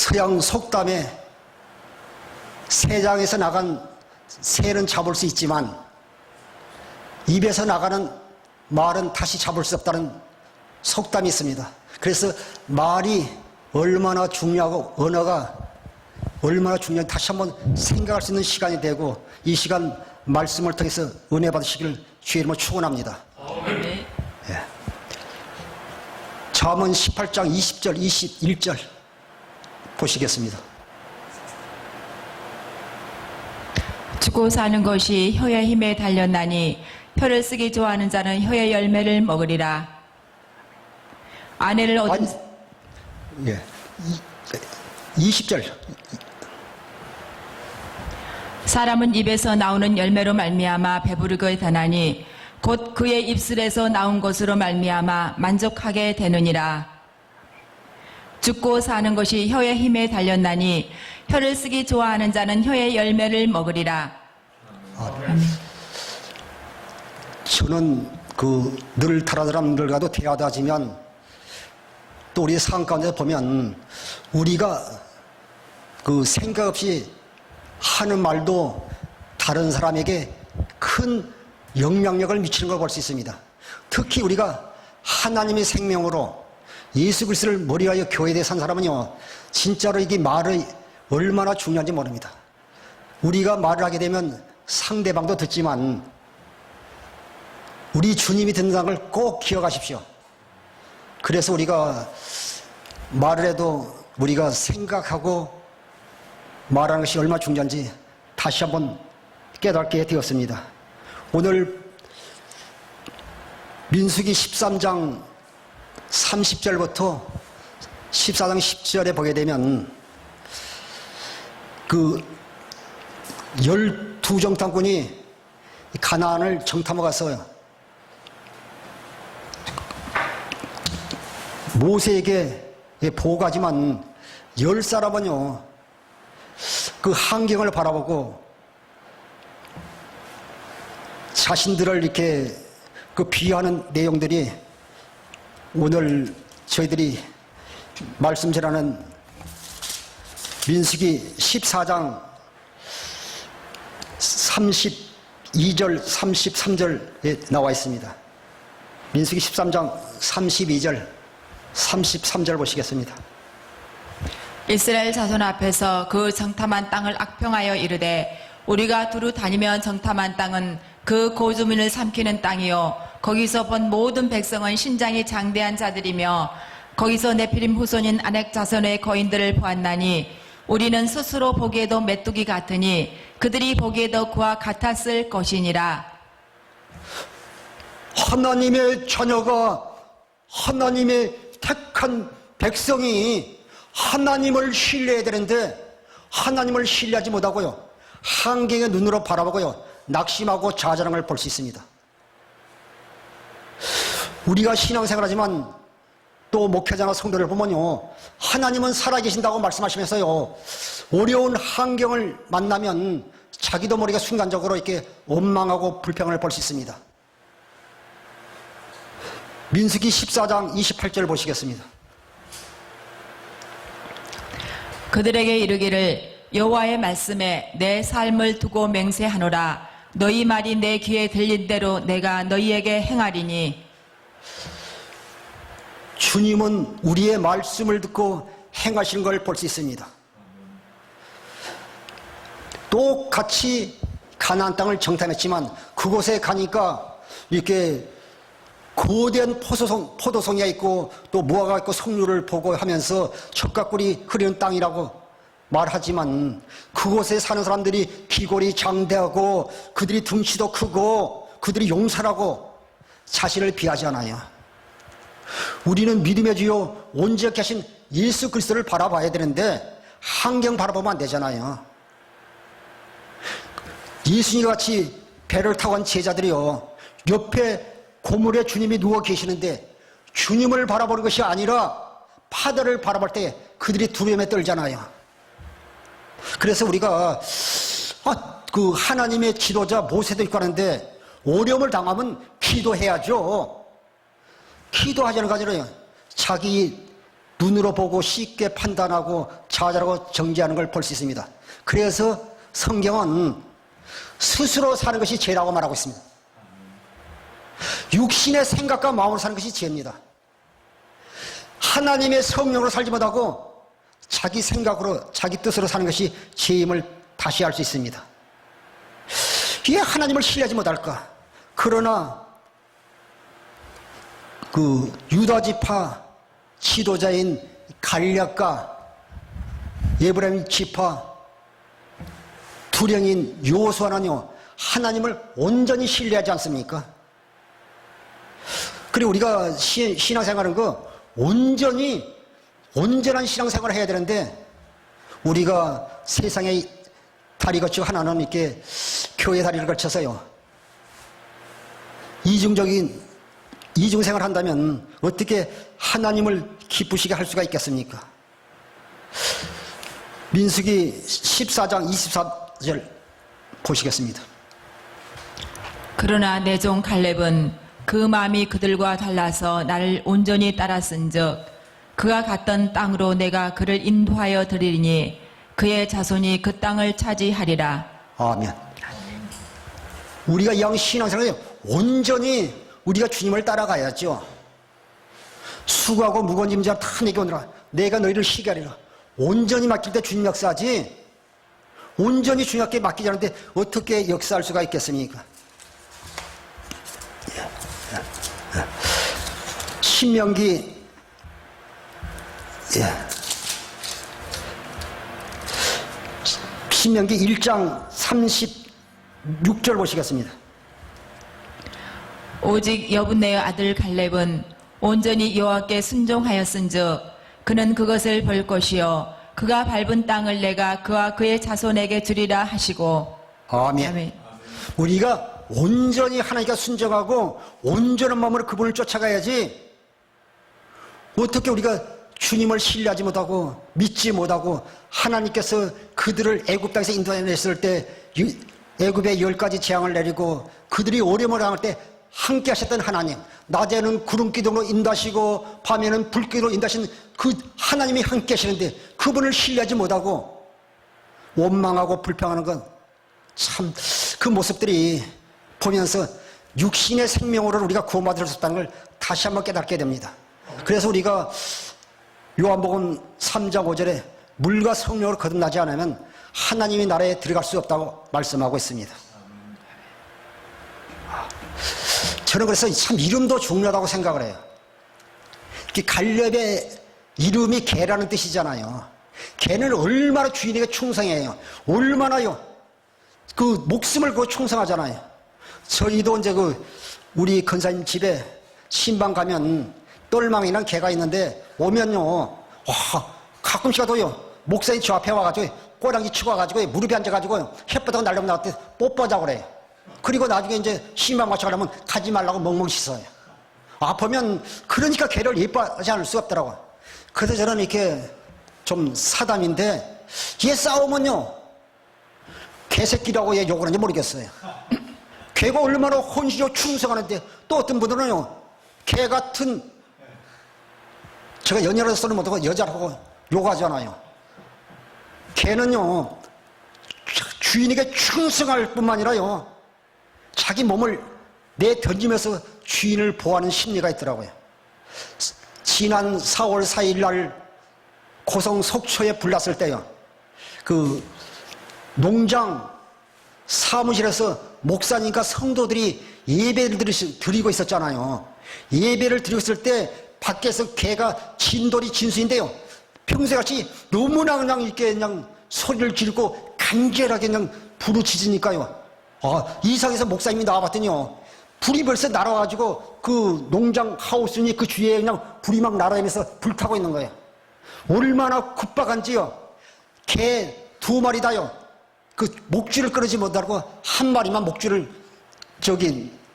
서양 속담에 새장에서 나간 새는 잡을 수 있지만 입에서 나가는 말은 다시 잡을 수 없다는 속담이 있습니다. 그래서 말이 얼마나 중요하고 언어가 얼마나 중요한지 다시 한번 생각할 수 있는 시간이 되고, 이 시간 말씀을 통해서 은혜 받으시기를 주의 이름으로 축원합니다. 네. 예. 잠언 18장 20절 21절 보시겠습니다. 죽고 사는 것이 혀의 힘에 달렸나니 혀를 쓰기 좋아하는 자는 혀의 열매를 먹으리라. 아내를 얻은 예. 20절. 사람은 입에서 나오는 열매로 말미암아 배부르게 되나니 곧 그의 입술에서 나온 것으로 말미암아 만족하게 되느니라. 죽고 사는 것이 혀의 힘에 달렸나니 혀를 쓰기 좋아하는 자는 혀의 열매를 먹으리라. 저는 늘 다른 사람들과도 대화하지만 또 우리 삶 가운데 보면 우리가 생각 없이 하는 말도 다른 사람에게 큰 영향력을 미치는 걸 볼 수 있습니다. 특히 우리가 하나님의 생명으로 예수 그리스도를 머리하여 교회에 산 사람은요, 진짜로 이게 말이 얼마나 중요한지 모릅니다. 우리가 말을 하게 되면 상대방도 듣지만 우리 주님이 듣는다는 걸 꼭 기억하십시오. 그래서 우리가 말을 해도 우리가 생각하고 말하는 것이 얼마나 중요한지 다시 한번 깨닫게 되었습니다. 오늘 민수기 13장 30절부터 14장 10절에 보게 되면 12정탐꾼이 가나안을 정탐하고 가서 모세에게 보고하지만 10사람은요 그 환경을 바라보고 자신들을 이렇게 비하하는 내용들이 오늘 저희들이 말씀 전하는 민수기 14장 32절 33절에 나와 있습니다. 민수기 13장 32절 33절 보시겠습니다. 이스라엘 자손 앞에서 그 정탐한 땅을 악평하여 이르되 우리가 두루 다니면 정탐한 땅은 그 고주민을 삼키는 땅이요 거기서 본 모든 백성은 신장이 장대한 자들이며 거기서 네피림 후손인 아넥 자손의 거인들을 보았나니 우리는 스스로 보기에도 메뚜기 같으니 그들이 보기에도 그와 같았을 것이니라. 하나님의 자녀가 하나님의 택한 백성이 하나님을 신뢰해야 되는데 하나님을 신뢰하지 못하고요 환경의 눈으로 바라보고요 낙심하고 좌절함을 볼 수 있습니다. 우리가 신앙생활하지만 또 목회자나 성도를 보면요 하나님은 살아계신다고 말씀하시면서요 어려운 환경을 만나면 자기도 모르게 순간적으로 이렇게 원망하고 불평을 볼 수 있습니다. 민수기 14장 28절 보시겠습니다. 그들에게 이르기를 여호와의 말씀에 내 삶을 두고 맹세하노라. 너희 말이 내 귀에 들린 대로 내가 너희에게 행하리니. 주님은 우리의 말씀을 듣고 행하시는 걸 볼 수 있습니다. 똑같이 가나안 땅을 정탐했지만 그곳에 가니까 이렇게 거대한 포도송이가 있고 또 무화과가 있고 석류를 보고 하면서 젖가꿀이 흐르는 땅이라고 말하지만 그곳에 사는 사람들이 기골이 장대하고 그들이 등치도 크고 그들이 용사라고 자신을 비하지 않아요. 우리는 믿음의 주요 온전케 하신 예수 그리스도를 바라봐야 되는데 환경 바라보면 안 되잖아요. 예수님 같이 배를 타고 간 제자들이요 옆에 고물에 주님이 누워 계시는데 주님을 바라보는 것이 아니라 파도를 바라볼 때 그들이 두려움에 떨잖아요. 그래서 우리가 하나님의 지도자 모세도 있고 하는데 어려움을 당하면 기도해야죠. 기도하자는 거 아니라 자기 눈으로 보고 쉽게 판단하고 자잘하고 정지하는 걸 볼 수 있습니다. 그래서 성경은 스스로 사는 것이 죄라고 말하고 있습니다. 육신의 생각과 마음으로 사는 것이 죄입니다. 하나님의 성령으로 살지 못하고 자기 생각으로 자기 뜻으로 사는 것이 죄임을 다시 알 수 있습니다. 왜 하나님을 신뢰하지 못할까? 그러나 그 유다지파 지도자인 갈렙과 에브라임 지파 두령인 요수아는요 하나님을 온전히 신뢰하지 않습니까? 그리고 우리가 신앙생활은 온전한 신앙생활을 해야 되는데 우리가 세상의 다리 거치고 하나는 이렇게 교회 다리를 걸쳐서요 이중생활을 한다면 어떻게 하나님을 기쁘시게 할 수가 있겠습니까? 민수기 14장 24절 보시겠습니다. 그러나 내 종 갈렙은 그 마음이 그들과 달라서 나를 온전히 따랐은즉 그가 갔던 땅으로 내가 그를 인도하여 드리리니 그의 자손이 그 땅을 차지하리라. 아멘. 우리가 이 신앙생활에 온전히 우리가 주님을 따라가야죠. 수고하고 무거운 짐자 다 내게 오너라. 내가 너희를 쉬게 하리라. 온전히 맡길 때 주님 역사하지. 온전히 주님께 맡기지 않는데 어떻게 역사할 수가 있겠습니까? 신명기 1장 36절 보시겠습니다. 오직 여분네의 아들 갈렙은 온전히 여호와께 순종하였은즉 그는 그것을 볼 것이요 그가 밟은 땅을 내가 그와 그의 자손에게 주리라 하시고. 아멘. 아멘. 우리가 온전히 하나님께 순종하고 온전한 마음으로 그분을 쫓아가야지. 어떻게 우리가 주님을 신뢰하지 못하고 믿지 못하고 하나님께서 그들을 애굽 땅에서 인도해냈을 때 애굽에 10가지 재앙을 내리고 그들이 어려움을 당할 때 함께 하셨던 하나님, 낮에는 구름 기둥으로 인도하시고 밤에는 불기둥으로 인도하시는 그 하나님이 함께 하시는데 그분을 신뢰하지 못하고 원망하고 불평하는 건 참 그 모습들이 보면서 육신의 생명으로 우리가 구원받을 수 없다는 걸 다시 한번 깨닫게 됩니다. 그래서 우리가 요한복음 3장 5절에 물과 성령으로 거듭나지 않으면 하나님의 나라에 들어갈 수 없다고 말씀하고 있습니다. 저는 그래서 참 이름도 중요하다고 생각을 해요. 갈렙의 이름이 개라는 뜻이잖아요. 개는 얼마나 주인에게 충성해요. 얼마나요. 그 목숨을 그 충성하잖아요. 저희도 이제 우리 근사님 집에 신방 가면 똘망이랑 개가 있는데 오면요, 와, 가끔씩 가도요, 목사님 저 앞에 와가지고 꼬랑지 치고 와가지고 무릎에 앉아가지고 햇볕하고 날려면 나한테 뽀뽀하자고 그래요. 그리고 나중에 이제 신방 마쳐 가려면 가지 말라고 멍멍 씻어요. 아프면 그러니까 개를 예뻐하지 않을 수가 없더라고요. 그래서 저는 이렇게 좀 사담인데 얘 싸우면요, 개새끼라고 얘 욕을 하는지 모르겠어요. 개가 얼마나 혼신이고 충성하는데 또 어떤 분들은요, 개 같은, 제가 연애를 쓰는 못하고 여자라고 욕하잖아요. 개는요, 주인에게 충성할 뿐만 아니라요, 자기 몸을 내던지면서 주인을 보호하는 심리가 있더라고요. 지난 4월 4일 날 고성 속초에 불났을 때요, 그 농장 사무실에서 목사님과 성도들이 예배를 드리고 있었잖아요. 예배를 드리고 있을 때 밖에서 개가 진돌이 진수인데요, 평소같이 너무나 그냥 이렇게 그냥 소리를 지르고 간절하게 그냥 부르짖으니까요, 이상해서 목사님이 나와봤더니요, 불이 벌써 날아가지고 그 농장 하우스니 그 주위에 그냥 불이 막 날아다니면서 불타고 있는 거예요. 얼마나 급박한지요. 개 2마리다요, 그 목줄을 끊지 못하고 한 마리만 목줄을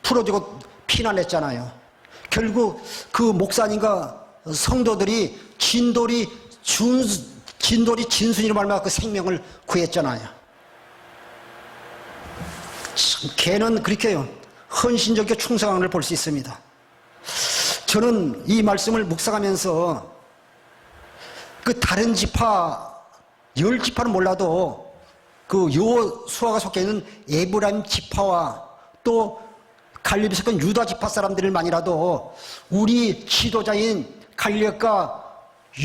풀어주고 피난했잖아요. 결국 그 목사님과 성도들이 진돌이 진순이로 말미암아 그 생명을 구했잖아요. 참, 개는 그렇게요, 헌신적이고 충성한 걸 볼 수 있습니다. 저는 이 말씀을 묵상하면서 그 다른 지파 10지파는 몰라도 그 여호수아가 속해 있는 에브라임 지파와 또 갈렙이 속한 유다 지파 사람들만이라도 우리 지도자인 갈렙과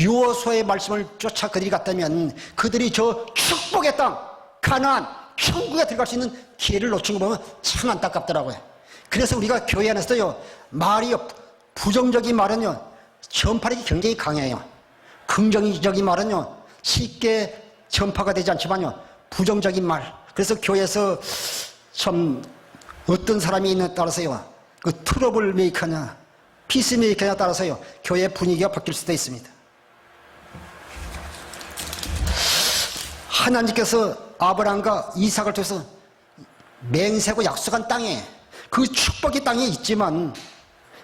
여호수아의 말씀을 쫓아 그들이 갔다면 그들이 저 축복의 땅 가나안 천국에 들어갈 수 있는 기회를 놓친 거 보면 참 안타깝더라고요. 그래서 우리가 교회 안에서도요, 말이요, 부정적인 말은요, 전파력이 굉장히 강해요. 긍정적인 말은요, 쉽게 전파가 되지 않지만요, 부정적인 말. 그래서 교회에서 참 어떤 사람이 있느냐에 따라서요, 그 트러블 메이커냐, 피스 메이커냐에 따라서요, 교회 분위기가 바뀔 수도 있습니다. 하나님께서 아브라함과 이삭을 통해서 맹세하고 약속한 땅에 그 축복의 땅에 있지만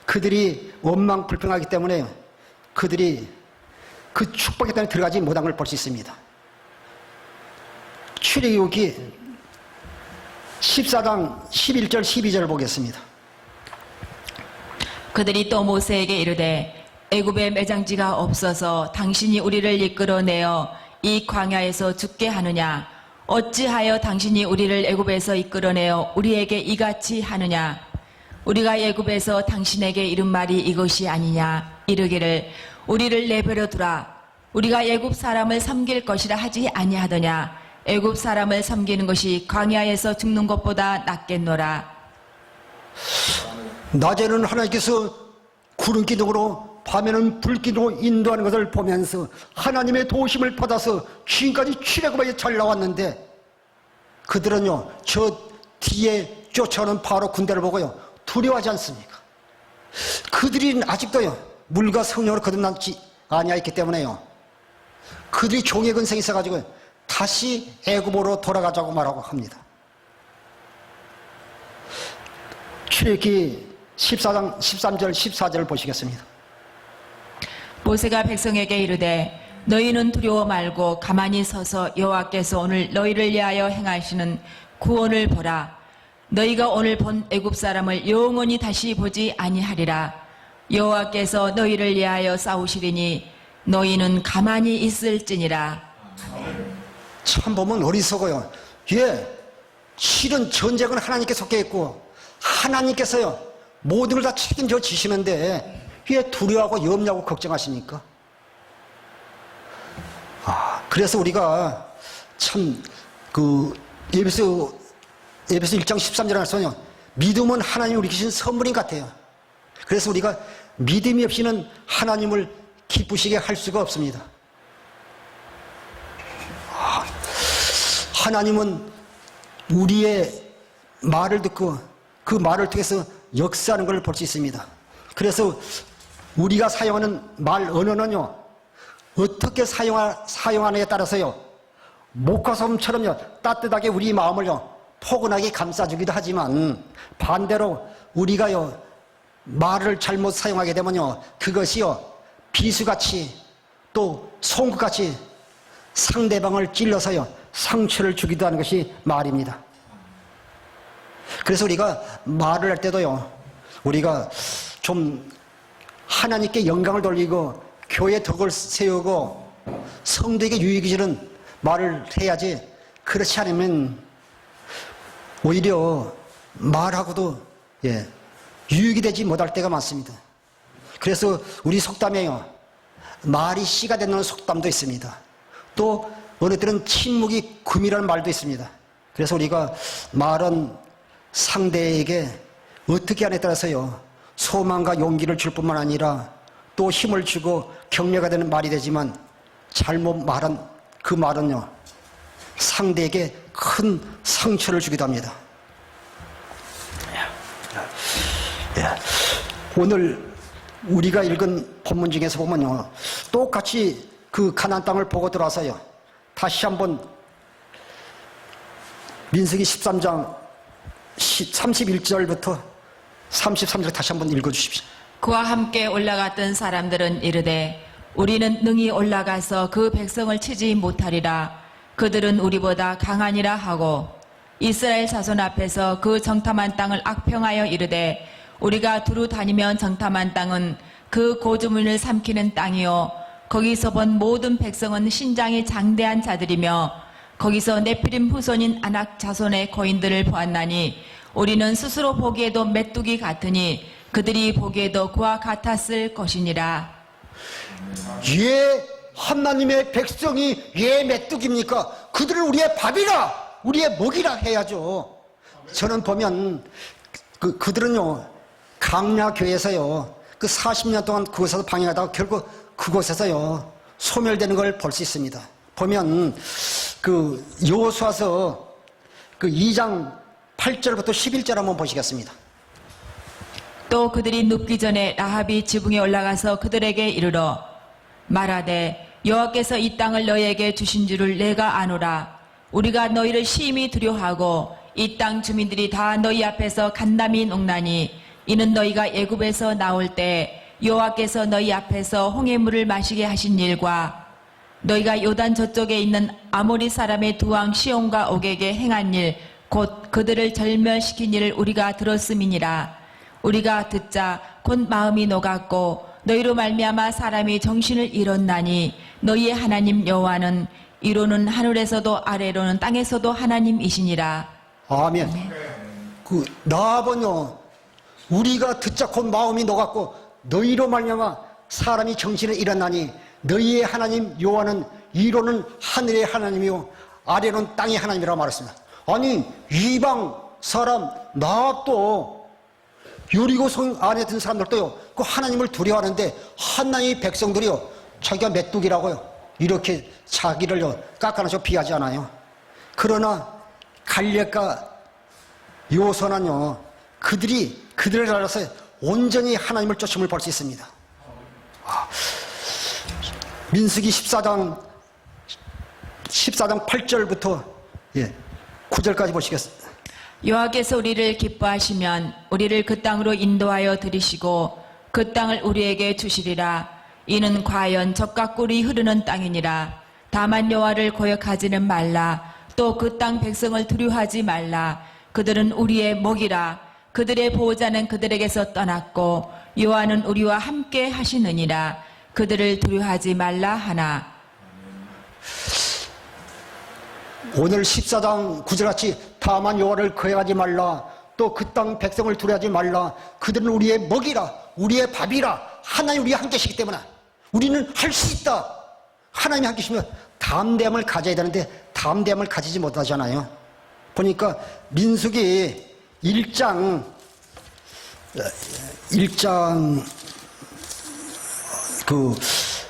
그들이 원망 불평하기 때문에 그들이 그 축복의 땅에 들어가지 못한 걸 볼 수 있습니다. 출애굽기 14장 11절 12절을 보겠습니다. 그들이 또 모세에게 이르되 애굽에 매장지가 없어서 당신이 우리를 이끌어내어 이 광야에서 죽게 하느냐? 어찌하여 당신이 우리를 애굽에서 이끌어내어 우리에게 이같이 하느냐? 우리가 애굽에서 당신에게 이른 말이 이것이 아니냐? 이르기를 우리를 내버려 두라. 우리가 애굽 사람을 섬길 것이라 하지 아니하더냐? 애굽 사람을 섬기는 것이 광야에서 죽는 것보다 낫겠노라. 낮에는 하나님께서 구름 기둥으로 밤에는 불기둥으로 인도하는 것을 보면서 하나님의 도우심을 받아서 지금까지 출애굽에 잘 나왔는데 그들은요 저 뒤에 쫓아오는 바로 군대를 보고요 두려워하지 않습니까? 그들이 아직도요 물과 성령으로 거듭나지 아니하였기 때문에요 그들이 종의 근성이 있어가지고 다시 애굽으로 돌아가자고 말하고 합니다. 출애굽기 14장 13절 14절을 보시겠습니다. 모세가 백성에게 이르되 너희는 두려워 말고 가만히 서서 여호와께서 오늘 너희를 위하여 행하시는 구원을 보라. 너희가 오늘 본 애굽 사람을 영원히 다시 보지 아니하리라. 여호와께서 너희를 위하여 싸우시리니 너희는 가만히 있을지니라. 참 보면 어리석어요. 예, 실은 전쟁은 하나님께 속해 있고 하나님께서요 모든 걸 다 책임져 지시는데 왜 두려워하고 염려하고 걱정하십니까? 그래서 우리가 참 그 에베소 1장 13절에 말씀하요 믿음은 하나님이 우리 주신 선물인 것 같아요. 그래서 우리가 믿음이 없이는 하나님을 기쁘시게 할 수가 없습니다. 하나님은 우리의 말을 듣고 그 말을 통해서 역사하는 걸 볼 수 있습니다. 그래서 우리가 사용하는 말 언어는요 어떻게 사용하느냐에 따라서요 목화솜처럼요 따뜻하게 우리 마음을요 포근하게 감싸주기도 하지만 반대로 우리가요 말을 잘못 사용하게 되면요 그것이요 비수같이 또 송구같이 상대방을 찔러서요 상처를 주기도 하는 것이 말입니다. 그래서 우리가 말을 할 때도요 우리가 좀 하나님께 영광을 돌리고 교회 덕을 세우고 성도에게 유익이 주는 말을 해야지 그렇지 않으면 오히려 말하고도 유익이 되지 못할 때가 많습니다. 그래서 우리 속담에요 말이 씨가 되는 속담도 있습니다. 또 어느 때는 침묵이 금이라는 말도 있습니다. 그래서 우리가 말은 상대에게 어떻게 하냐에 따라서요 소망과 용기를 줄 뿐만 아니라 또 힘을 주고 격려가 되는 말이 되지만 잘못 말한 그 말은요 상대에게 큰 상처를 주기도 합니다. 오늘 우리가 읽은 본문 중에서 보면요 똑같이 그 가나안 땅을 보고 들어와서요 다시 한번 민수기 13장 31절부터 33절 다시 한번 읽어주십시오. 그와 함께 올라갔던 사람들은 이르되 우리는 능히 올라가서 그 백성을 치지 못하리라. 그들은 우리보다 강하니라 하고 이스라엘 자손 앞에서 그 정탐한 땅을 악평하여 이르되 우리가 두루 다니면 정탐한 땅은 그 고주문을 삼키는 땅이요 거기서 본 모든 백성은 신장이 장대한 자들이며 거기서 네피림 후손인 아낙 자손의 거인들을 보았나니 우리는 스스로 보기에도 메뚜기 같으니 그들이 보기에도 그와 같았을 것이니라. 예, 하나님의 백성이 예 메뚜기입니까? 그들은 우리의 밥이라, 우리의 먹이라 해야죠. 저는 보면 그들은요, 강야교에서요, 그 40년 동안 그곳에서 방해하다가 결국 그곳에서요, 소멸되는 걸 볼 수 있습니다. 보면 그 여호수아서 그 2장 8절부터 11절 한번 보시겠습니다. 또 그들이 눕기 전에 라합이 지붕에 올라가서 그들에게 이르러 말하되 여호와께서 이 땅을 너희에게 주신 줄을 내가 아노라. 우리가 너희를 심히 두려워하고 이 땅 주민들이 다 너희 앞에서 간담이 녹나니 이는 너희가 애굽에서 나올 때 여호와께서 너희 앞에서 홍해물을 마시게 하신 일과 너희가 요단 저쪽에 있는 아모리 사람의 두 왕 시온과 옥에게 행한 일 곧 그들을 절멸시킨 일을 우리가 들었음이니라. 우리가 듣자 곧 마음이 녹았고 너희로 말미암아 사람이 정신을 잃었나니 너희의 하나님 여호와는 이로는 하늘에서도 아래로는 땅에서도 하나님이시니라. 아멘. 그 나아번요, 우리가 듣자 곧 마음이 녹았고 너희로 말미암아 사람이 정신을 잃었나니 너희의 하나님 여호와는 이로는 하늘의 하나님이요 아래로는 땅의 하나님이라고 말했습니다. 아니, 이방 사람 나도 여리고성 안에 든 사람들도요, 그 하나님을 두려워하는데 하나님의 백성들이요, 자기가 메뚜기라고요, 이렇게 자기를요 깎아내서 비하지 않아요. 그러나 갈렙과 요소는요, 그들을 알아서 온전히 하나님을 쫓음을 볼 수 있습니다. 민수기 14장 8절부터 9절까지 보시겠습니다. 여호와께서 우리를 기뻐하시면 우리를 그 땅으로 인도하여 들이시고 그 땅을 우리에게 주시리라. 이는 과연 젖과 꿀이 흐르는 땅이니라. 다만 여호와를 거역하지는 말라. 또 그 땅 백성을 두려워하지 말라. 그들은 우리의 먹이라. 그들의 보호자는 그들에게서 떠났고 여호와는 우리와 함께 하시느니라. 그들을 두려워하지 말라 하나. 오늘 14장 9절같이 다만 여호와를 거역하지 말라. 또 그 땅 백성을 두려워하지 말라. 그들은 우리의 먹이라, 우리의 밥이라. 하나님 우리와 함께 계시기 때문에 우리는 할 수 있다. 하나님이 함께 계시면 담대함을 가져야 되는데 담대함을 가지지 못하잖아요. 보니까 민수기 1장 그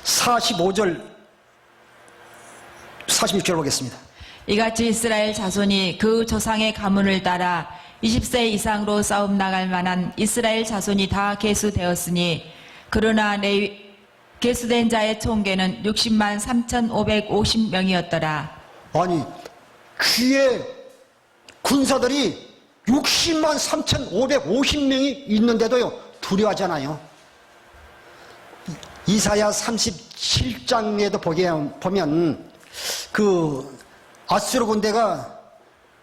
45절 46절 보겠습니다. 이같이 이스라엘 자손이 그 조상의 가문을 따라 20세 이상으로 싸움 나갈 만한 이스라엘 자손이 다 계수되었으니 그러나 계수된 자의 총계는 60만 3,550명이었더라. 아니, 귀에 군사들이 60만 3,550명이 있는데도요 두려워하잖아요. 이사야 37장에도 보면 그 아수르 군대가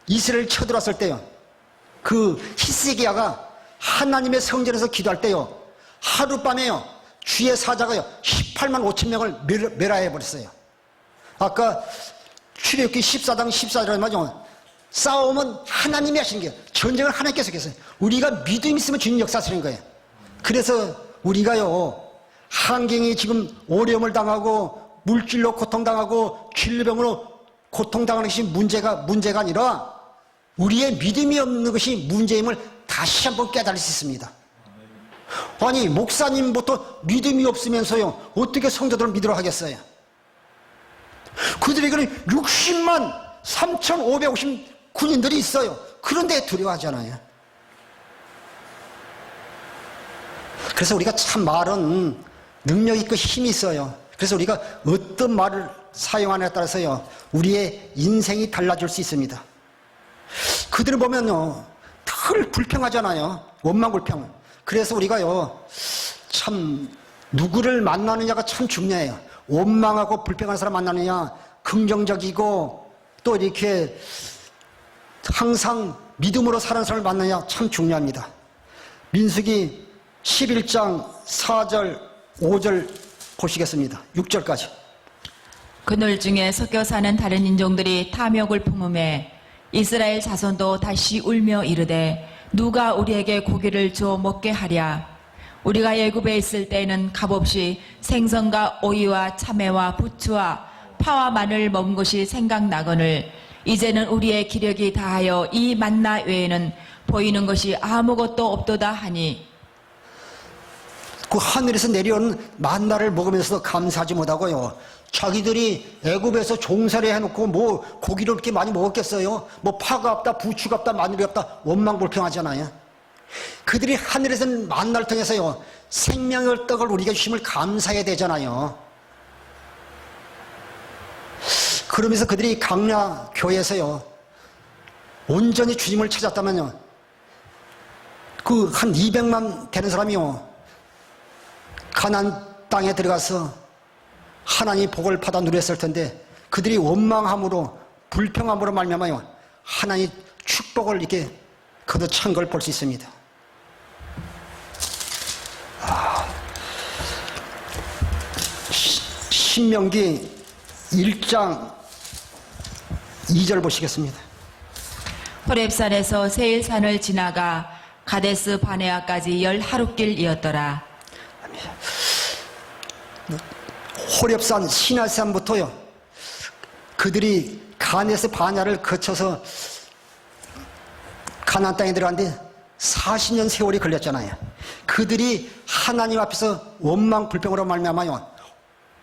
이스라엘 쳐들어왔을 때요, 그 히스기야가 하나님의 성전에서 기도할 때요, 하룻밤에요 주의 사자가요 18만 5천 명을 멸하해 버렸어요. 아까 출애굽기 14장 14절에 말이죠, 싸움은 하나님이 하시는 거예요. 전쟁을 하나님께서 하셨어요. 우리가 믿음이 있으면 주님 역사하시는 거예요. 그래서 우리가요 환경이 지금 어려움을 당하고 물질로 고통당하고 질병으로 고통당하는 것이 문제가 아니라 우리의 믿음이 없는 것이 문제임을 다시 한번 깨달을 수 있습니다. 아니, 목사님부터 믿음이 없으면서요 어떻게 성도들을 믿으러 하겠어요? 그들에게는 60만 3,550 군인들이 있어요. 그런데 두려워하잖아요. 그래서 우리가 참 말은 능력 있고 힘이 있어요. 그래서 우리가 어떤 말을 사용하느냐에 따라서요 우리의 인생이 달라질 수 있습니다. 그들을 보면요 늘 불평하잖아요. 원망불평. 그래서 우리가요 참 누구를 만나느냐가 참 중요해요. 원망하고 불평하는 사람 만나느냐, 긍정적이고 또 이렇게 항상 믿음으로 사는 사람을 만나느냐 참 중요합니다. 민수기 11장 4절 5절 보시겠습니다. 6절까지. 그들 중에 섞여 사는 다른 인종들이 탐욕을 품음에 이스라엘 자손도 다시 울며 이르되 누가 우리에게 고기를 줘 먹게 하랴. 우리가 애굽에 있을 때에는 값없이 생선과 오이와 참외와 부추와 파와 마늘 먹은 것이 생각나거늘 이제는 우리의 기력이 다하여 이 만나 외에는 보이는 것이 아무것도 없도다 하니 그 하늘에서 내려온 만나를 먹으면서 감사하지 못하고요. 자기들이 애굽에서 종살이 해놓고 뭐 고기를 그렇게 많이 먹었겠어요? 뭐 파가 없다, 부추가 없다, 마늘이 없다, 원망불평하잖아요. 그들이 하늘에서 만나를 통해서요, 생명의 떡을 우리에게 주심을 감사해야 되잖아요. 그러면서 그들이 강야 교회에서요, 온전히 주님을 찾았다면요, 그 한 200만 되는 사람이요, 가나안 땅에 들어가서 하나님 복을 받아 누렸을 텐데 그들이 원망함으로 불평함으로 말미암아요 하나님 축복을 이렇게 거둬찬 걸 볼 수 있습니다. 신명기 1장 2절 보시겠습니다. 호렙산에서 세일산을 지나가 가데스 바네아까지 10하룻길이었더라. 호렙산 시나산부터요 그들이 가데스 바네아를 거쳐서 가나안 땅에 들어갔는데 40년 세월이 걸렸잖아요. 그들이 하나님 앞에서 원망 불평으로 말미암아요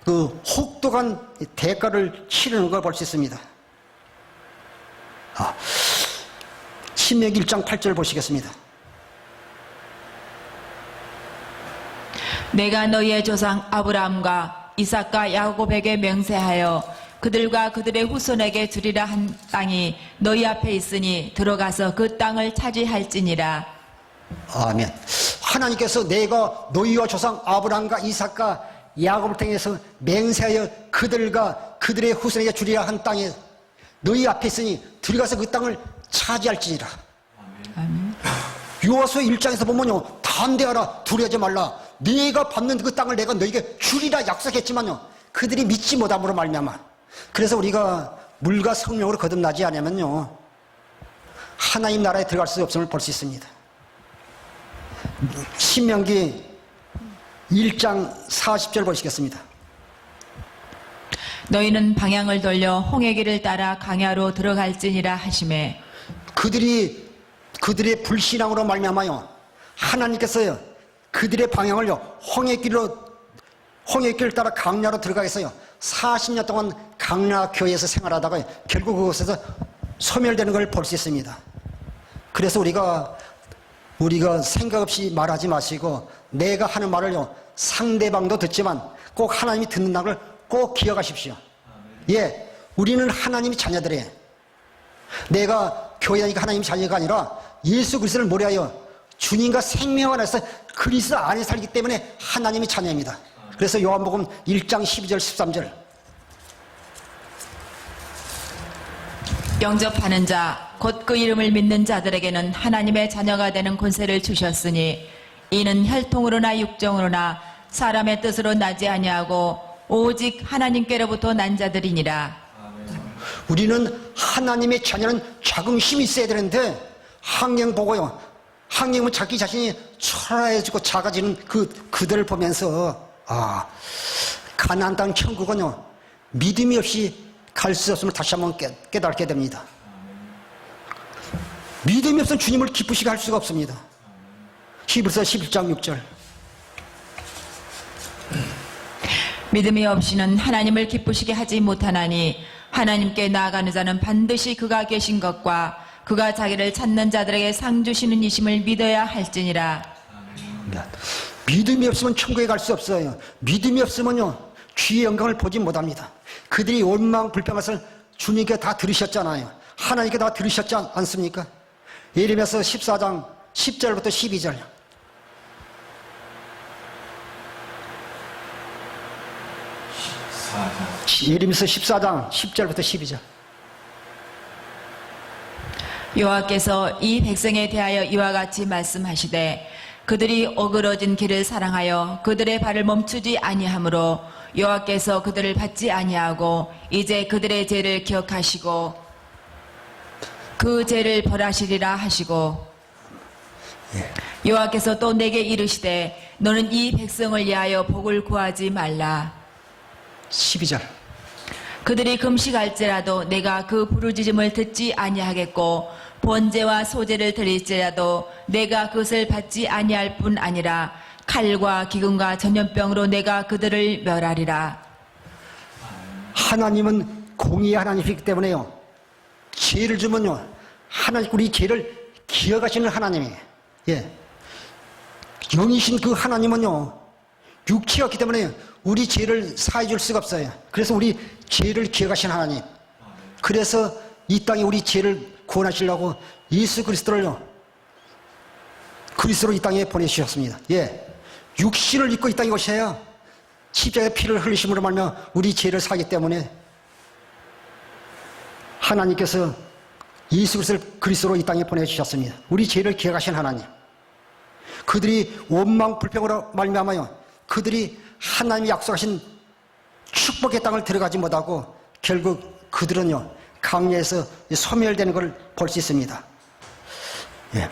그 혹독한 대가를 치르는 걸 볼 수 있습니다. 신명기 1장 8절 보시겠습니다. 내가 너희의 조상 아브라함과 이삭과 야곱에게 맹세하여 그들과 그들의 후손에게 주리라 한 땅이 너희 앞에 있으니 들어가서 그 땅을 차지할지니라. 아멘. 하나님께서 내가 너희와 조상 아브라함과 이삭과 야곱을 통해서 맹세하여 그들과 그들의 후손에게 주리라 한 땅에 너희 앞에 있으니 들어가서 그 땅을 차지할지니라. 아멘. 요한서 1장에서 보면요 담대하라 두려워하지 말라 네가 받는 그 땅을 내가 너에게 주리라 약속했지만요 그들이 믿지 못함으로 말미암아 그래서 우리가 물과 성령으로 거듭나지 않으면요 하나님 나라에 들어갈 수 없음을 볼 수 있습니다. 신명기 1장 40절 보시겠습니다. 너희는 방향을 돌려 홍해 길을 따라 강야로 들어갈지니라 하시매 그들의 불신앙으로 말미암아요 하나님께서요 그들의 방향을요 홍해길을 따라 강야로 들어가 있어요. 40년 동안 강야 교회에서 생활하다가 결국 그곳에서 소멸되는 걸 볼 수 있습니다. 그래서 우리가 생각 없이 말하지 마시고 내가 하는 말을요 상대방도 듣지만 꼭 하나님이 듣는다는 걸 꼭 기억하십시오. 예, 우리는 하나님의 자녀들이에요. 내가 교회니까 하나님의 자녀가 아니라 예수 그리스도를 모래하여 주님과 생명 안에서 그리스도 안에 살기 때문에 하나님의 자녀입니다. 그래서 요한복음 1장 12절 13절 영접하는 자 곧 그 이름을 믿는 자들에게는 하나님의 자녀가 되는 권세를 주셨으니 이는 혈통으로나 육정으로나 사람의 뜻으로 나지 아니하고 오직 하나님께로부터 난 자들이니라. 우리는 하나님의 자녀는 자긍심이 있어야 되는데 환경 보고요 환경은 자기 자신이 초라해지고 작아지는 그들을 보면서 가나안 땅 천국은요 믿음이 없이 갈 수 없음을 다시 한번 깨닫게 됩니다. 믿음이 없으면 주님을 기쁘시게 할 수가 없습니다. 히브리서 11장 6절 믿음이 없이는 하나님을 기쁘시게 하지 못하나니 하나님께 나아가는 자는 반드시 그가 계신 것과 그가 자기를 찾는 자들에게 상 주시는 이심을 믿어야 할지니라. 믿음이 없으면 천국에 갈 수 없어요. 믿음이 없으면요 주의 영광을 보지 못합니다. 그들이 원망 불평해서 주님께 다 들으셨잖아요. 하나님께 다 들으셨지 않습니까? 예레미야서 14장 10절부터 12절 예레미야서 14장 10절부터 12절 여호와께서 이 백성에 대하여 이와 같이 말씀하시되 그들이 어그러진 길을 사랑하여 그들의 발을 멈추지 아니하므로 여호와께서 그들을 받지 아니하고 이제 그들의 죄를 기억하시고 그 죄를 벌하시리라 하시고 여호와께서 또 내게 이르시되 너는 이 백성을 위하여 복을 구하지 말라. 12절. 그들이 금식할지라도 내가 그 부르짖음을 듣지 아니하겠고 번제와 소제를 드릴지라도 내가 그것을 받지 아니할 뿐 아니라 칼과 기근과 전염병으로 내가 그들을 멸하리라. 하나님은 공의의 하나님이기 때문에요. 죄를 주면요, 하나님 우리 죄를 기억하시는 하나님이에요. 예. 영이신 그 하나님은요, 육체가 없기 때문에 우리 죄를 사해 줄 수가 없어요. 그래서 우리 죄를 기억하신 하나님. 그래서 이 땅에 우리 죄를 구원하시려고 예수 그리스도를요, 그리스도로 이 땅에 보내주셨습니다. 예. 육신을 입고 이 땅에 오셔야 십자가의 피를 흘리심으로 말며 우리 죄를 사기 때문에 하나님께서 예수 그리스도로 이 땅에 보내주셨습니다. 우리 죄를 기억하신 하나님. 그들이 원망 불평으로 말미암아요, 그들이 하나님이 약속하신 축복의 땅을 들어가지 못하고 결국 그들은요, 강야에서 소멸되는 걸 볼 수 있습니다. 예.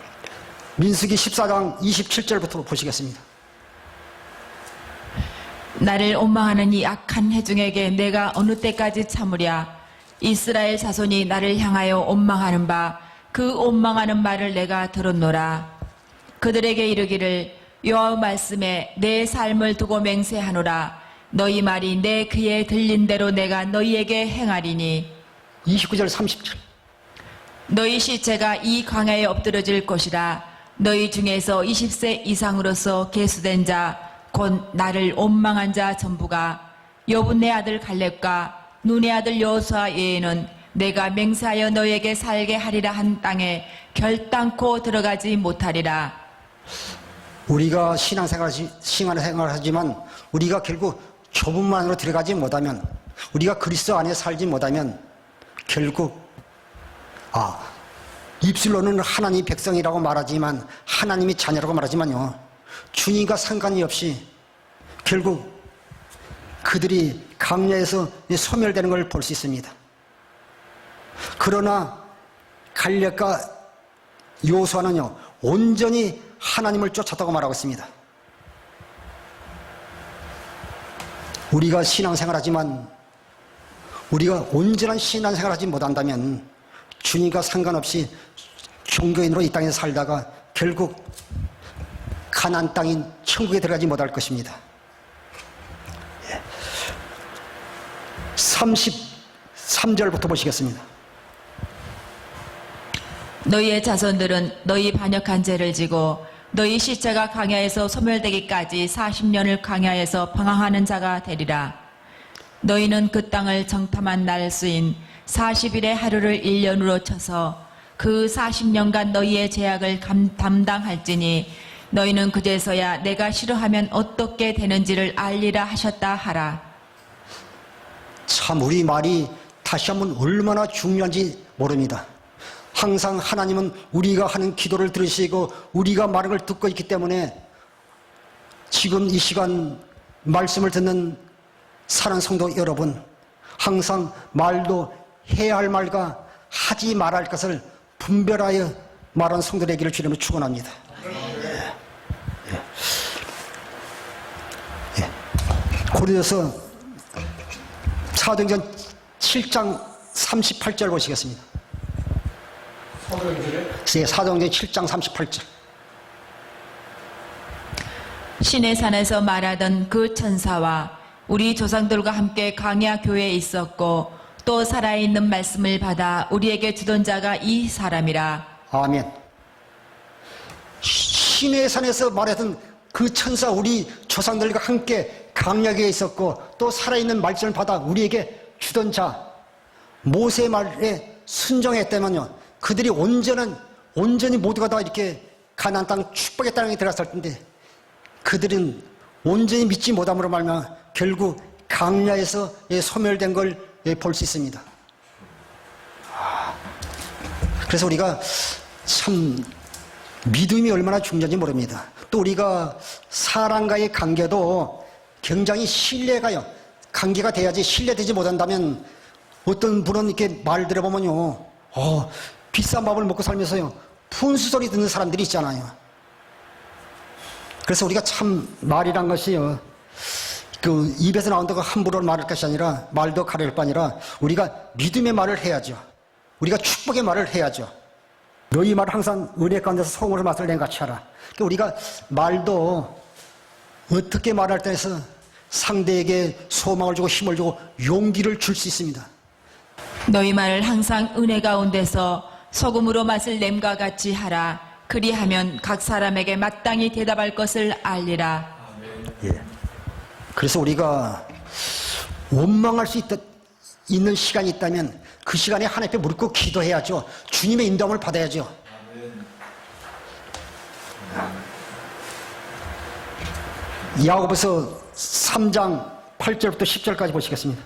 민수기 14장 27절부터 보시겠습니다. 나를 원망하는 이 악한 회중에게 내가 어느 때까지 참으랴. 이스라엘 자손이 나를 향하여 원망하는 바 그 원망하는 말을 내가 들었노라. 그들에게 이르기를 여호와 말씀에 내 삶을 두고 맹세하노라. 너희 말이 내 귀에 들린 대로 내가 너희에게 행하리니 29절 30절. 너희 시체가 이 광야에 엎드러질 것이라. 너희 중에서 20세 이상으로서 계수된 자 곧 나를 원망한 자 전부가 여분네 아들 갈렙과 눈의 아들 여호수아 외에는 내가 맹세하여 너에게 살게 하리라 한 땅에 결단코 들어가지 못하리라. 우리가 신앙생활을 하지만 우리가 결국 좁은 문으로 들어가지 못하면, 우리가 그리스도 안에 살지 못하면 결국 입술로는 하나님 백성이라고 말하지만, 하나님이 자녀라고 말하지만요, 주님과 상관이 없이 결국 그들이 강야에서 소멸되는 걸 볼 수 있습니다. 그러나 갈렙과 여호수아는요, 온전히 하나님을 쫓았다고 말하고 있습니다. 우리가 신앙생활하지만 우리가 온전한 신앙생활하지 못한다면 주님과 상관없이 종교인으로 이 땅에 살다가 결국 가나안 땅인 천국에 들어가지 못할 것입니다. 33절부터 보시겠습니다. 너희의 자손들은 너희 반역한 죄를 지고 너희 시체가 광야에서 소멸되기까지 40년을 광야에서 방황하는 자가 되리라. 너희는 그 땅을 정탐한 날 수인 40일의 하루를 1년으로 쳐서 그 40년간 너희의 죄악을 담당할지니 너희는 그제서야 내가 싫어하면 어떻게 되는지를 알리라 하셨다 하라. 참 우리 말이 다시 한번 얼마나 중요한지 모릅니다. 항상 하나님은 우리가 하는 기도를 들으시고 우리가 말하는 걸 듣고 있기 때문에 지금 이 시간 말씀을 듣는 사랑하는 성도 여러분, 항상 말도 해야 할 말과 하지 말아야 할 것을 분별하여 말하는 성도되기를 주님으로 축원합니다. 고린도서 사도행전 7장 38절 보시겠습니다. 사도행전 7장 38절. 신의 산에서 말하던 그 천사와 우리 조상들과 함께 광야 교회에 있었고 또 살아있는 말씀을 받아 우리에게 주던 자가 이 사람이라. 아멘. 신의 산에서 말하던 그 천사, 우리 조상들과 함께 광야에 있었고 또 살아있는 말씀을 받아 우리에게 주던 자, 모세의 말에 순종했다면요, 그들이 온전히 모두가 다 이렇게 가나안 땅 축복의 땅에 들어갔을 텐데 그들은 온전히 믿지 못함으로 말미암아 결국 광야에서 소멸된 걸 볼 수 있습니다. 그래서 우리가 참 믿음이 얼마나 중요한지 모릅니다. 또 우리가 사람과의 관계도 굉장히 신뢰가요. 관계가 돼야지. 신뢰되지 못한다면 어떤 분은 이렇게 말 들어보면요, 비싼 밥을 먹고 살면서요 푼수 소리 듣는 사람들이 있잖아요. 그래서 우리가 참 말이란 것이요, 그 입에서 나온다고 함부로 말할 것이 아니라, 말도 가려울 바 아니라 우리가 믿음의 말을 해야죠. 우리가 축복의 말을 해야죠. 너희 말을 항상 은혜 가운데서 성으로 맛을 낸 같이 하라. 그러니까 우리가 말도 어떻게 말할 때에서 상대에게 소망을 주고 힘을 주고 용기를 줄 수 있습니다. 너희 말을 항상 은혜 가운데서 소금으로 맛을 냄과 같이 하라. 그리하면 각 사람에게 마땅히 대답할 것을 알리라. 예. 그래서 우리가 원망할 수 있는 시간이 있다면 그 시간에 하나님 앞에 무릎 꿇고 기도해야죠. 주님의 인도함을 받아야죠. 야고보서 3장 8절부터 10절까지 보시겠습니다.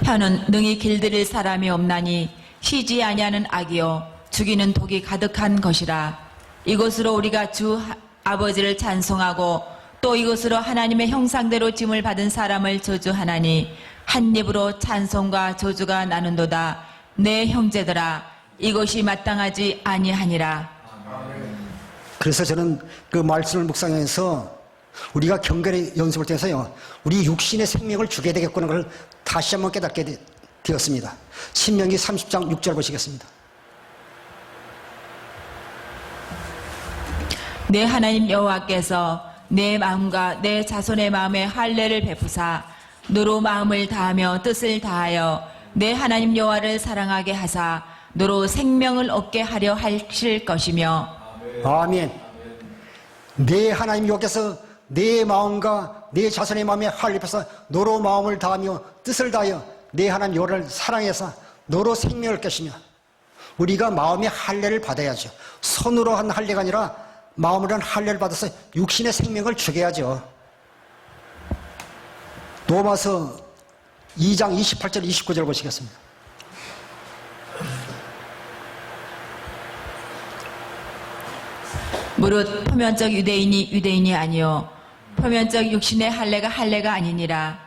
혀는 능히 길들일 사람이 없나니 쉬지 아니하는 악이요 죽이는 독이 가득한 것이라. 이것으로 우리가 주 아버지를 찬송하고 또 이것으로 하나님의 형상대로 짐을 받은 사람을 저주하나니 한 입으로 찬송과 저주가 나는도다. 내 형제들아, 이것이 마땅하지 아니하니라. 그래서 저는 그 말씀을 묵상해서 우리가 경건의 연습을 통해서요, 우리 육신의 생명을 주게 되겠구나 걸 다시 한번 깨닫게 되었습니다. 신명기 30장 6절 보시겠습니다. 내 하나님 여호와께서 내 마음과 내 자손의 마음에 할례를 베푸사 너로 마음을 다하며 뜻을 다하여 내 하나님 여호와를 사랑하게 하사 너로 생명을 얻게 하려 하실 것이며. 아멘. 내 하나님 여호와께서 내 마음과 내 자손의 마음에 할례를 베푸사 너로 마음을 다하며 뜻을 다하여 내 하나님 여호와를 사랑해서 너로 생명을 얻게 하시며. 우리가 마음의 할례를 받아야죠. 손으로 한 할례가 아니라 마음으로 한 할례를 받아서 육신의 생명을 주게 하죠. 로마서 2장 28절 29절 보시겠습니다. 무릇 표면적 유대인이 유대인이 아니요 표면적 육신의 할례가 아니니라.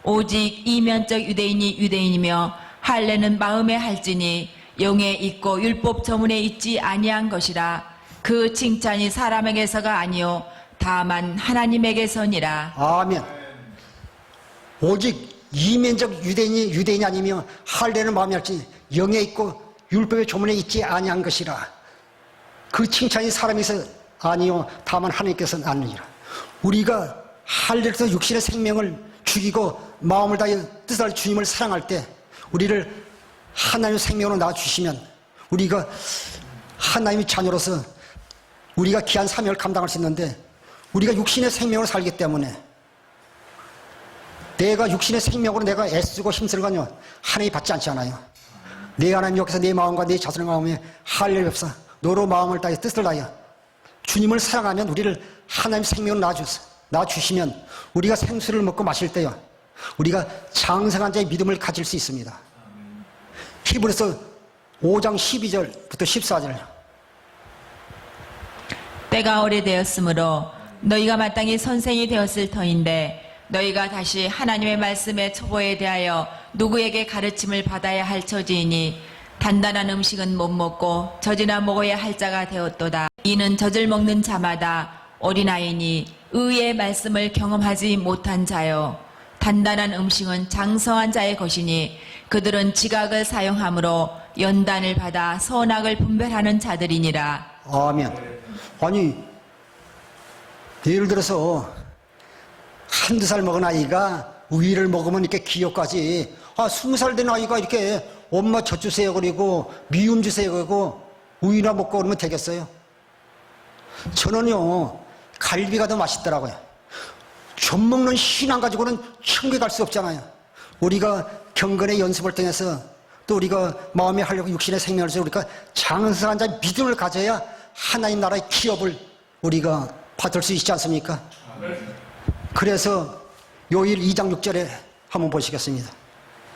오직 이면적 유대인이 유대인이며 할례는 마음에 할지니 영에 있고 율법 저문에 있지 아니한 것이라. 그 칭찬이 사람에게서가 아니요 다만 하나님에게서니라. 아멘. 오직 이면적 유대인이 유대인이 아니며 할례는 마음에 할지 영에 있고 율법의 조문에 있지 아니한 것이라. 그 칭찬이 사람에게서 아니요 다만 하나님께서는 아니니라. 우리가 할례로서 육신의 생명을 죽이고 마음을 다하여 뜻을 다하여 주님을 사랑할 때 우리를 하나님의 생명으로 낳아주시면 우리가 하나님의 자녀로서 우리가 귀한 사명을 감당할 수 있는데, 우리가 육신의 생명으로 살기 때문에 내가 육신의 생명으로 내가 애쓰고 힘쓰는 건요 하나님이 받지 않지 않아요. 내 하나님 여기서 내 마음과 내 자손의 마음에 할례를 베푸사 너로 마음을 다해 뜻을 다하여 주님을 사랑하면 우리를 하나님 생명으로 낳아주시면 우리가 생수를 먹고 마실 때요 우리가 장성한 자의 믿음을 가질 수 있습니다. 히브리서 5장 12절부터 14절. 때가 오래되었으므로 너희가 마땅히 선생이 되었을 터인데 너희가 다시 하나님의 말씀의 초보에 대하여 누구에게 가르침을 받아야 할 처지이니 단단한 음식은 못 먹고 젖이나 먹어야 할 자가 되었도다. 이는 젖을 먹는 자마다 어린아이니 의의 말씀을 경험하지 못한 자요 단단한 음식은 장성한 자의 것이니 그들은 지각을 사용함으로 연단을 받아 선악을 분별하는 자들이니라. 아멘. 아니, 예를 들어서 한두 살 먹은 아이가 우유를 먹으면 이렇게 기억까지 20살 된 아이가 이렇게 엄마 젖 주세요 그리고 미움 주세요 그리고 우유나 먹고 그러면 되겠어요? 저는요 갈비가 더 맛있더라고요. 젖 먹는 신앙 가지고는 천국에 갈 수 없잖아요. 우리가 경건의 연습을 통해서 또 우리가 마음에 하려고 육신의 생명을 줘서 우리가 장성한 자의 믿음을 가져야 하나님 나라의 기업을 우리가 받을 수 있지 않습니까? 그래서 요일 2장 6절에 한번 보시겠습니다.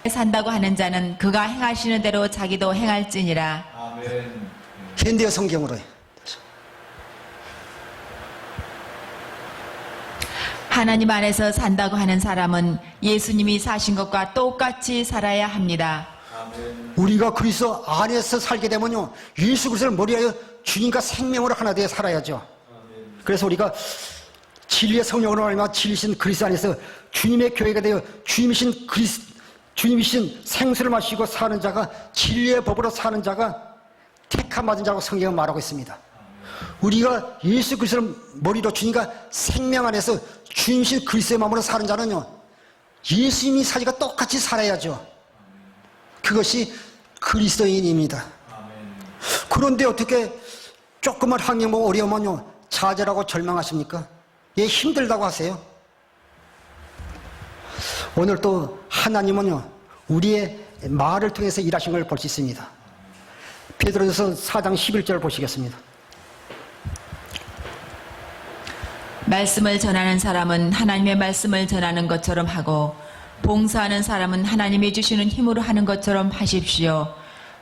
산다고 하는 자는 그가 행하시는 대로 자기도 행할지니라. 아멘. 현대어 성경으로요. 하나님 안에서 산다고 하는 사람은 예수님이 사신 것과 똑같이 살아야 합니다. 우리가 그리스도 안에서 살게 되면요, 예수 그리스도를 머리하여 주님과 생명으로 하나 되어 살아야죠. 그래서 우리가 진리의 성령으로 말미암아 진리신 그리스도 안에서 주님의 교회가 되어 주님이신 생수를 마시고 사는 자가, 진리의 법으로 사는 자가 택함 받은 자라고 성경은 말하고 있습니다. 우리가 예수 그리스도를 머리로 주님과 생명 안에서 주님이신 그리스도의 마음으로 사는 자는요, 예수님이 사지가 똑같이 살아야죠. 그것이 그리스도인입니다. 그런데 어떻게 조금만 환경 보고 어려우면요, 좌절하고 절망하십니까? 예, 힘들다고 하세요. 오늘 또 하나님은요, 우리의 말을 통해서 일하신 걸 볼 수 있습니다. 베드로전서 4장 11절 보시겠습니다. 말씀을 전하는 사람은 하나님의 말씀을 전하는 것처럼 하고 봉사하는 사람은 하나님이 주시는 힘으로 하는 것처럼 하십시오.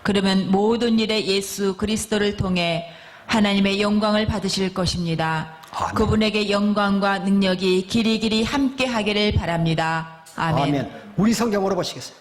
그러면 모든 일에 예수 그리스도를 통해 하나님의 영광을 받으실 것입니다. 아멘. 그분에게 영광과 능력이 길이길이 함께 하기를 바랍니다. 아멘. 우리 성경으로 보시겠어요?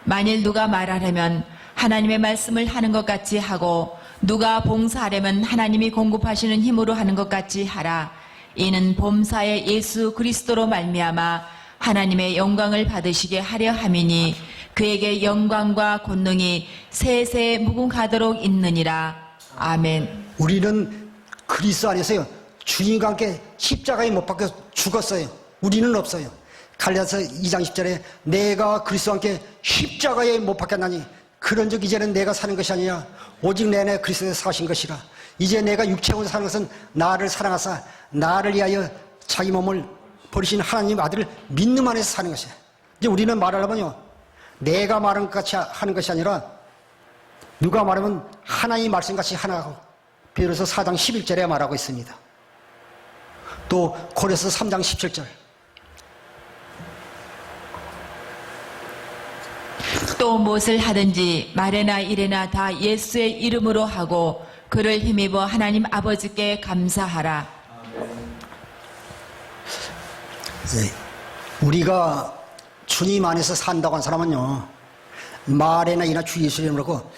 만일 누가 말하려면 하나님의 말씀을 하는 것 같이 하고 누가 봉사하려면 하나님이 공급하시는 힘으로 하는 것 같이 하라. 이는 범사에 예수 그리스도로 말미암아 하나님의 영광을 받으시게 하려 함이니 그에게 영광과 권능이 세세 무궁하도록 있느니라. 아멘. 우리는 그리스도 안에서요, 주님과 함께 십자가에 못 박혀 죽었어요. 우리는 없어요. 갈라디아서 2장 10절에 내가 그리스도와 함께 십자가에 못 박혔나니 그런즉 이제는 내가 사는 것이 아니라 오직 내 안에 그리스도에서 사신 것이라. 이제 내가 육체로 사는 것은 나를 사랑하사 나를 위하여 자기 몸을 버리신 하나님 아들을 믿는 안에서 사는 것이야. 이제 우리는 말하려면요, 내가 말한 것 같이 하는 것이 아니라 누가 말하면 하나님 말씀같이 하나고, 베드로서 4장 11절에 말하고 있습니다. 또 고린도서 3장 17절. 또 무엇을 하든지 말에나 일에나 다 예수의 이름으로 하고 그를 힘입어 하나님 아버지께 감사하라. 네. 우리가 주님 안에서 산다고 한 사람은요, 말에나 이나 주 예수 이름으로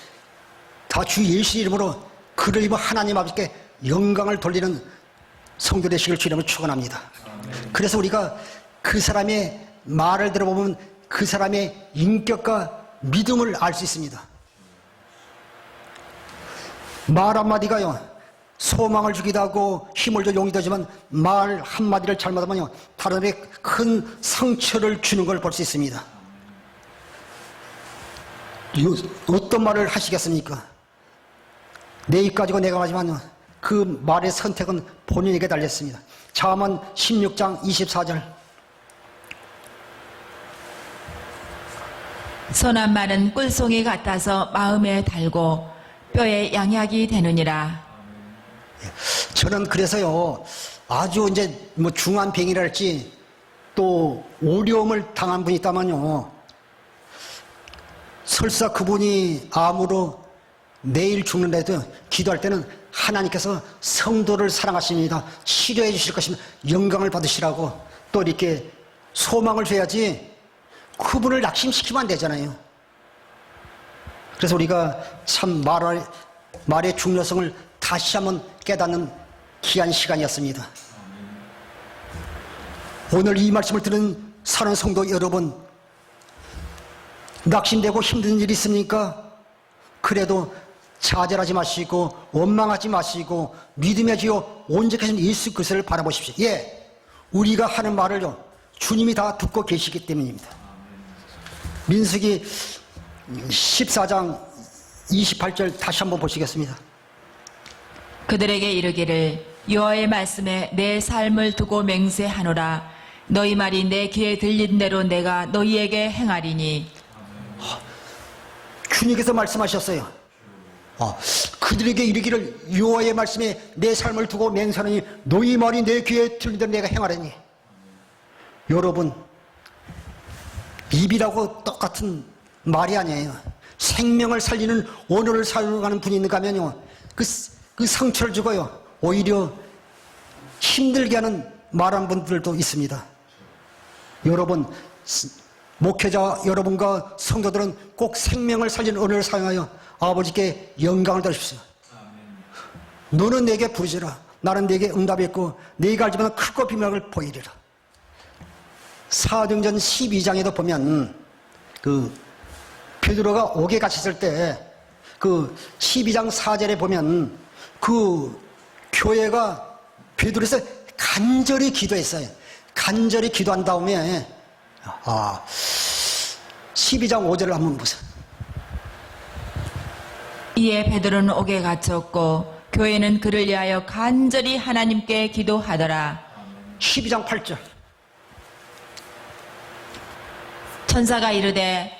다 주 예수 이름으로 그를 입어 하나님 아버지께 영광을 돌리는 성도 되시길 주님을 축원합니다. 그래서 우리가 그 사람의 말을 들어보면 그 사람의 인격과 믿음을 알 수 있습니다. 말 한마디가요, 소망을 주기도 하고 힘을 줘 용기도 하지만 말 한마디를 잘못하면요, 다른에게 큰 상처를 주는 걸 볼 수 있습니다. 어떤 말을 하시겠습니까? 내 입 가지고 내가 하지만 그 말의 선택은 본인에게 달렸습니다. 잠언 16장 24절. 선한 말은 꿀송이 같아서 마음에 달고 뼈에 양약이 되느니라. 저는 그래서요, 아주 이제 뭐 중한 병이랄지 또 어려움을 당한 분이 있다면요, 설사 그분이 암으로 내일 죽는데도 기도할 때는 하나님께서 성도를 사랑하십니다, 치료해 주실 것입니다, 영광을 받으시라고 또 이렇게 소망을 줘야지 그분을 낙심시키면 안 되잖아요. 그래서 우리가 참 말의 중요성을 다시 한번 깨닫는 귀한 시간이었습니다. 오늘 이 말씀을 들은 사는 성도 여러분, 낙심되고 힘든 일이 있습니까? 그래도 좌절하지 마시고 원망하지 마시고 믿음의 주요 온전하신 예수 그리스도를 바라보십시오. 예, 우리가 하는 말을요, 주님이 다 듣고 계시기 때문입니다. 민수기 14장 28절 다시 한번 보시겠습니다. 그들에게 이르기를 여호와의 말씀에 내 삶을 두고 맹세하노라. 너희 말이 내 귀에 들린 대로 내가 너희에게 행하리니. 주님께서 말씀하셨어요. 그들에게 이르기를 여호와의 말씀에 내 삶을 두고 맹세하노니 너희 말이 내 귀에 들린 대로 내가 행하리니. 여러분, 입이라고 똑같은 말이 아니에요. 생명을 살리는 언어를 사용하는 분이 있는가 하면요, 그 상처를 주고요, 오히려 힘들게 하는 말한 분들도 있습니다. 여러분, 목회자 여러분과 성도들은 꼭 생명을 살리는 언어를 사용하여 아버지께 영광을 돌리십시오. 너는 내게 부르시라. 나는 내게 응답했고 네가 알지 못한 크고 비밀을 보이리라. 사도행전 12장에도 보면 그 베드로가 옥에 갇혔을 때 그 12장 4절에 보면 그 교회가 베드로에서 간절히 기도했어요. 간절히 기도한 다음에 12장 5절을 한번 보세요. 이에 베드로는 옥에 갇혔고 교회는 그를 위하여 간절히 하나님께 기도하더라. 12장 8절. 천사가 이르되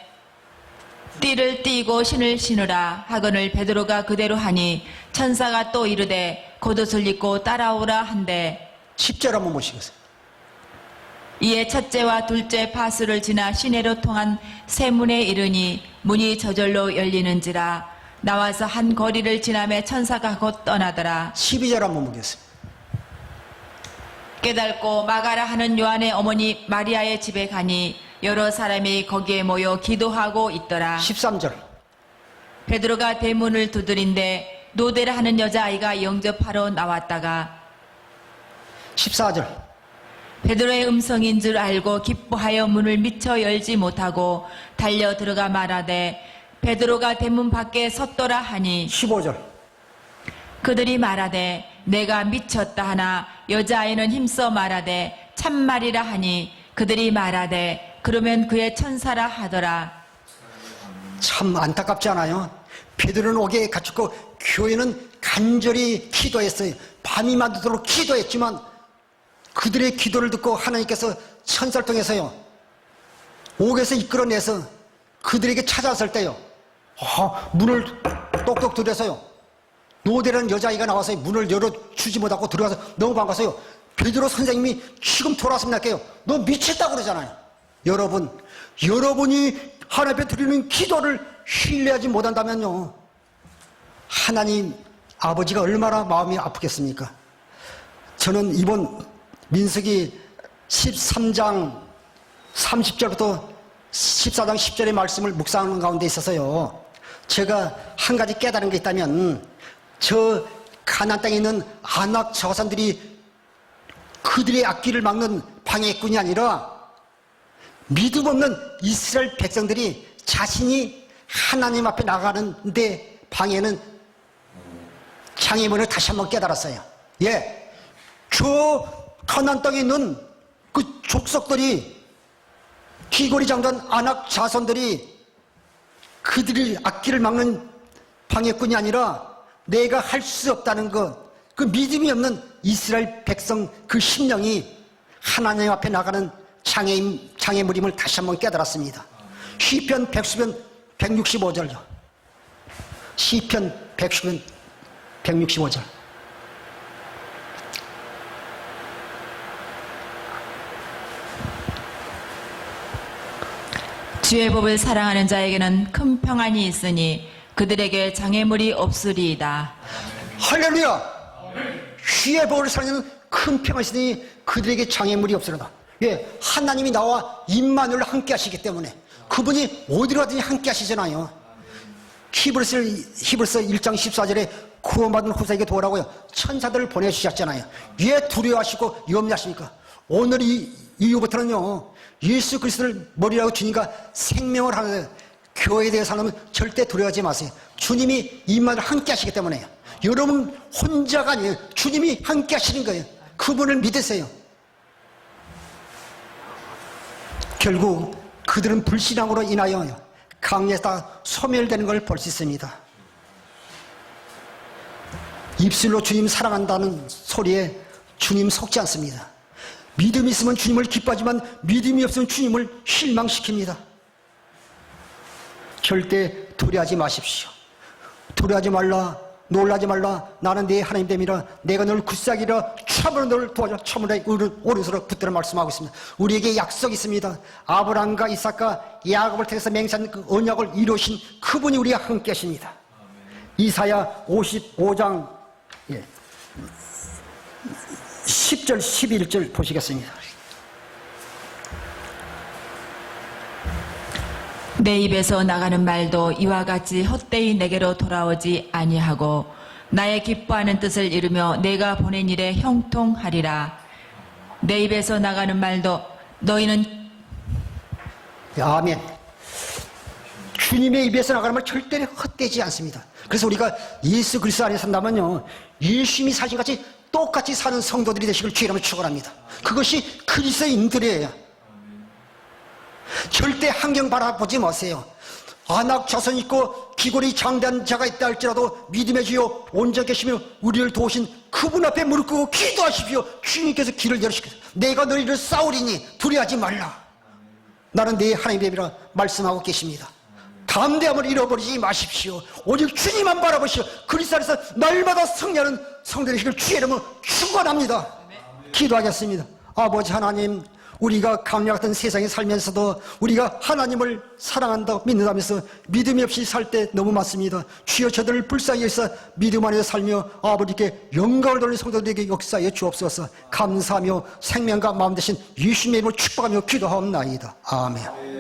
띠를 띠고 신을 신으라 하거늘 베드로가 그대로 하니 천사가 또 이르되 겉옷을 입고 따라오라 한대 10절 한번 보시겠어요. 이에 첫째와 둘째 파수를 지나 시내로 통한 새 문에 이르니 문이 저절로 열리는지라 나와서 한 거리를 지나매 천사가 곧 떠나더라. 12절 한번 보겠습니다. 깨닫고 마가라 하는 요한의 어머니 마리아의 집에 가니 여러 사람이 거기에 모여 기도하고 있더라. 13절. 베드로가 대문을 두드린데 노대라 하는 여자아이가 영접하러 나왔다가 14절. 베드로의 음성인 줄 알고 기뻐하여 문을 미처 열지 못하고 달려 들어가 말하되 베드로가 대문 밖에 섰더라 하니 15절. 그들이 말하되 내가 미쳤다 하나 여자아이는 힘써 말하되 참말이라 하니 그들이 말하되 그러면 그의 천사라 하더라. 참 안타깝지 않아요? 베드로는 옥에 갇혔고 교회는 간절히 기도했어요. 밤이 맞도록 기도했지만 그들의 기도를 듣고 하나님께서 천사를 통해서요 옥에서 이끌어내서 그들에게 찾아왔을 때요 문을 똑똑 두드려서요 노대라는 여자아이가 나와서 문을 열어주지 못하고 들어가서 너무 반가워서요 베드로 선생님이 지금 돌아왔으면 할게요. 너 미쳤다고 그러잖아요. 여러분이 하나님 앞에 드리는 기도를 신뢰하지 못한다면요 하나님 아버지가 얼마나 마음이 아프겠습니까? 저는 이번 민수기 13장 30절부터 14장 10절의 말씀을 묵상하는 가운데 있어서요 제가 한 가지 깨달은 게 있다면 저 가나안 땅에 있는 아낙 저산들이 그들의 앞길을 막는 방해꾼이 아니라 믿음 없는 이스라엘 백성들이 자신이 하나님 앞에 나가는데 방해는 장애물을 다시 한번 깨달았어요. 예, 저 가나안 땅에 있는 그 족속들이 귀골이 장단 아낙 자손들이 그들의 앞길을 막는 방해꾼이 아니라 내가 할 수 없다는 것, 그 믿음이 없는 이스라엘 백성 그 심령이 하나님 앞에 나가는 장애물임을 다시 한번 깨달았습니다. 시편 110편 165절요. 시편 110편 165절. 주의 법을 사랑하는 자에게는 큰 평안이 있으니 그들에게 장애물이 없으리이다. 할렐루야! 주의 법을 사랑하는 큰 평안이 있으니 그들에게 장애물이 없으리다. 예, 하나님이 나와 임마누엘 함께 하시기 때문에 그분이 어디로 가든지 함께 하시잖아요. 히브리서 1장 14절에 구원받은 후사에게 도우라고요 천사들을 보내주셨잖아요. 왜 두려워하시고 염려하십니까? 오늘 이후부터는요 예수 그리스도를 머리라고 주님과 생명을 하는 교회에 대해서 하면 절대 두려워하지 마세요. 주님이 임마누엘 함께 하시기 때문에요. 여러분 혼자가 아니에요. 주님이 함께 하시는 거예요. 그분을 믿으세요. 결국 그들은 불신앙으로 인하여 강에서 소멸되는 걸 볼 수 있습니다. 입술로 주님 사랑한다는 소리에 주님 속지 않습니다. 믿음이 있으면 주님을 기뻐하지만 믿음이 없으면 주님을 실망시킵니다. 절대 두려워하지 마십시오. 두려워하지 말라, 놀라지 말라. 나는 네 하나님 됨이라. 내가 널 굳세하리라. 참으로 너를 도와줘. 참으로 오른손으로 붙들어 말씀하고 있습니다. 우리에게 약속이 있습니다. 아브라함과 이삭과 야곱을 통해서 맹세한 그 언약을 이루신 그분이 우리와 함께 하십니다. 이사야 55장 10절 11절 보시겠습니다. 내 입에서 나가는 말도 이와 같이 헛되이 내게로 돌아오지 아니하고 나의 기뻐하는 뜻을 이루며 내가 보낸 일에 형통하리라. 내 입에서 나가는 말도 너희는 아멘. 주님의 입에서 나가는 말 절대로 헛되지 않습니다. 그래서 우리가 예수 그리스도 안에 산다면요, 예수님이 사신 같이 똑같이 사는 성도들이 되시길 주의라며 축원합니다. 그것이 그리스도인들이에요. 절대 환경 바라보지 마세요. 안악 자손 있고 기골이 장대한 자가 있다 할지라도 믿음의 주여 온전 계시며 우리를 도우신 그분 앞에 무릎 꿇고 기도하십시오. 주님께서 길을 열어주시겠어요. 내가 너희를 싸우리니 두려워하지 말라. 나는 내 하나님의 이라 말씀하고 계십니다. 담대함을 잃어버리지 마십시오. 오직 주님만 바라보시오. 그리스도 안에서 날마다 승리하는 성도되시길 주의 이름으로 축원합니다. 기도하겠습니다. 아버지 하나님, 우리가 강약 같은 세상에 살면서도 우리가 하나님을 사랑한다 믿는다면서 믿음이 없이 살 때 너무 많습니다. 주여 저들을 불쌍히 여기서 믿음 안에서 살며 아버지께 영광을 돌리는 성도들에게 역사하여 주옵소서. 감사하며 생명과 마음 대신 예수님의 이름으로 축복하며 기도하옵나이다. 아멘.